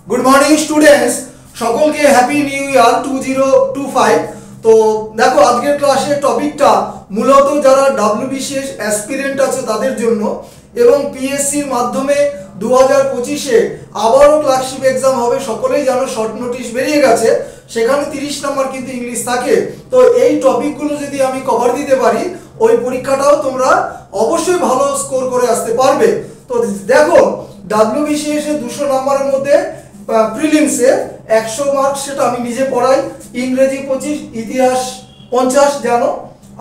Good morning students सकल के happy new year 2025। तो देखो आजकेर क्लासेर टपिकटा मूलत যারা ডব্লিউবিসিএস অ্যাসপিরেন্ট আছে তাদের জন্য এবং পিএসসির মাধ্যমে 2025 এ আবারও ক্লার্কশিপ एग्जाम হবে। সকলেই জানো শর্ট নোটিশ বেরিয়ে গেছে, সেখানে 30 নম্বর কিন্তু ইংলিশ থাকে। তো এই টপিকগুলো যদি আমি কভার দিতে পারি ওই পরীক্ষাটাও তোমরা অবশ্যই ভালো স্কোর করে আসতে পারবে। তো দেখো ডব্লিউবিসিএস এর 200 নম্বরের মধ্যে প্রিলিমসে 100 মার্ক সেটা আমি নিজে পড়াই, ইংরেজি 25, ইতিহাস 50 জানো,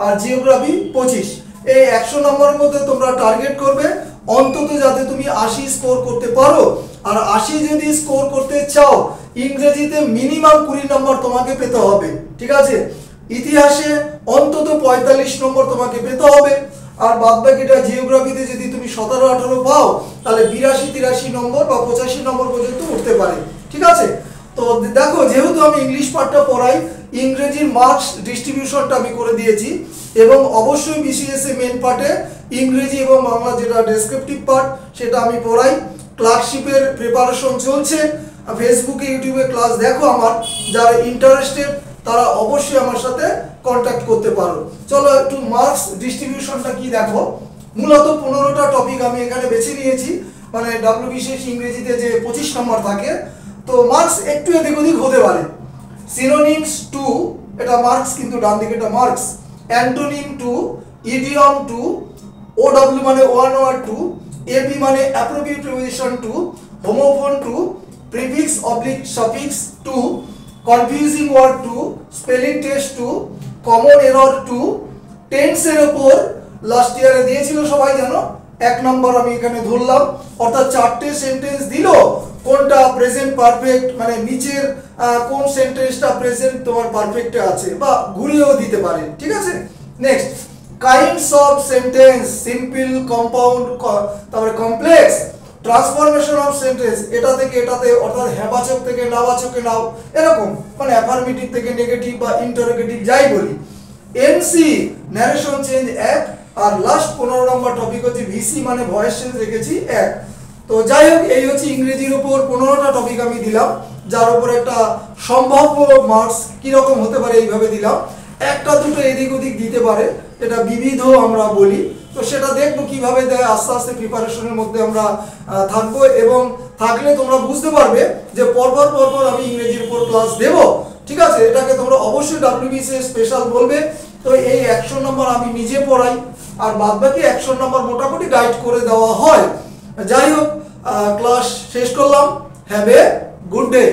আর জিওগ্রাফি 25। এই 100 নম্বরের মধ্যে তোমরা টার্গেট করবে অন্তত যাতে তুমি 80 স্কোর করতে পারো। আর 80 যদি স্কোর করতে চাও ইংরেজিতে মিনিমাম 20 নম্বর তোমাকে পেতে হবে, ঠিক আছে। ইতিহাসে অন্তত 45 নম্বর তোমাকে পেতে হবে। আর বাদবাকিটা জিওগ্রাফিতে যদি তুমি 17-18 পাও তাহলে 82-83 নম্বর বা 85 নম্বর পর্যন্ত উঠতে পারে, ঠিক আছে। তো দেখো যেহেতু আমি ইংলিশ পার্টটা পড়াই, ইংরেজির মার্কস ডিস্ট্রিবিউশনটা আমি করে দিয়েছি এবং অবশ্যই বিসিএস এ মেন পার্টে ইংরেজি এবং বাংলা যেটা ডেসক্রিপটিভ পার্ট সেটা আমি পড়াই। ক্লার্কশিপের প্রিপারেশন চলছে, ফেসবুকে ইউটিউবে ক্লাস দেখো আমার, যারা ইন্টারেস্টেড তারা অবশ্যই আমার সাথে কন্ট্যাক্ট করতে পারো। চলো একটু মার্কস ডিস্ট্রিবিউশনটা কি দেখো। মূলত 15টা টপিক আমি এখানে বেছে নিয়েছি, মানে ডব্লিউবিসিএস ইংরেজিতে যে 25 নম্বর থাকে, তো মার্কস একটু এদিক ওদিক হতে পারে। সিনোনিমস 2 এটা মার্কস, কিন্তু ডান দিকে এটা মার্কস। অ্যান্টোনিম 2, ইডিয়ম 2, ওডব্লিউ মানে ওয়ান ওয়ার্ড 2, এপি মানে appropriate preposition 2, homophone 2, prefix oblique suffix 2, confusing word 2, spelling test 2, common error 2, টেন্সের উপর লাস্ট ইয়ারে দিয়েছিল সবাই জানো, 1 নম্বর আমি এখানে ধরলাম। অর্থাৎ 4টে সেন্টেন্স দিল, কোনটা প্রেজেন্ট পারফেক্ট, মানে নিচের কোন সেন্টেন্সটা প্রেজেন্ট তোমার পারফেক্টে আছে, বা ঘুরিয়েও দিতে পারে, ঠিক আছে। Next kinds of sentence, simple, compound, তারপরে কমপ্লেক্স, ট্রান্সফরমেশন অফ সেন্টেন্স, এটা থেকে এটাতে, অর্থাৎ হ্যাবাচক থেকে নাবাচকে নাও, এরকম মানে অ্যাফার্মেটিভ থেকে নেগেটিভ বা ইন্টারোগেটিভ যাই বলি। এনসি ন্যারেশন চেঞ্জ 1, আর লাস্ট 15 নম্বর টপিক হচ্ছে ভিসি মানে ভয়েস চেঞ্জ রেখেছি 1। তো যাই হোক এই হচ্ছে ইংরেজির উপর 15টা টপিক আমি দিলাম, যার উপর একটা সম্ভাব্য মার্কস কিরকম হতে পারে এইভাবে দিলাম। একটা দুটো এদিক ওদিক দিতে পারে, এটা বিবিধ আমরা বলি। তো সেটা দেখবো কিভাবে দেয়, আস্তে আস্তে প্রিপারেশনের মধ্যে আমরা থাকবো এবং থাকলে তোমরা বুঝতে পারবে যে পরপর আমি ইংরেজির উপর ক্লাস দেব, ঠিক আছে। এটাকে তোমরা অবশ্যই ডব্লিউবিসিএস স্পেশাল বলবে। তো এই 100 নম্বর আমি নিজে পড়াই, আর বাদবাকি 100 নম্বর মোটামুটি গাইড করে দেওয়া হয়। যাই হোক ক্লাস শেষ করলাম। Have a good day.